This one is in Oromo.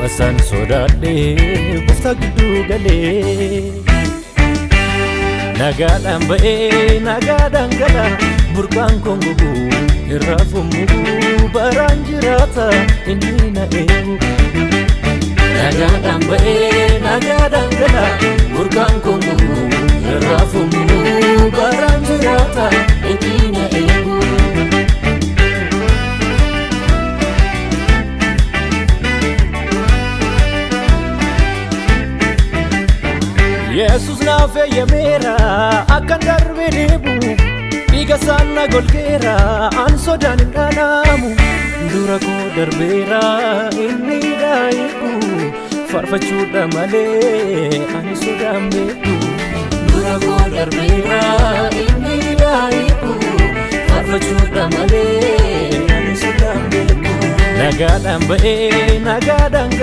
Du'asan sodaadhee gooftaa gidduu galee nagaadhaan ba'ee nagaadhaan gala burqaan koo goguu irraa fummuguu baraan jiraata inni na eegu nagaadhaan ba'ee nagaadhaan gala burqaan koo goguu irraa fummuguu baraan jiraata inni na eegu Yesus naaf eeyyameera akkan darbee deebu dhiiga isaan na golgeera an sodaan hin dhaanamu dura koo darbeera inni daa'iku farfachuudha malee ani sodaan beeku dura koo darbeera inni daa'iku farfachuudha malee ani sodaan beeku nagaadhaan ba'ee nagaadhaan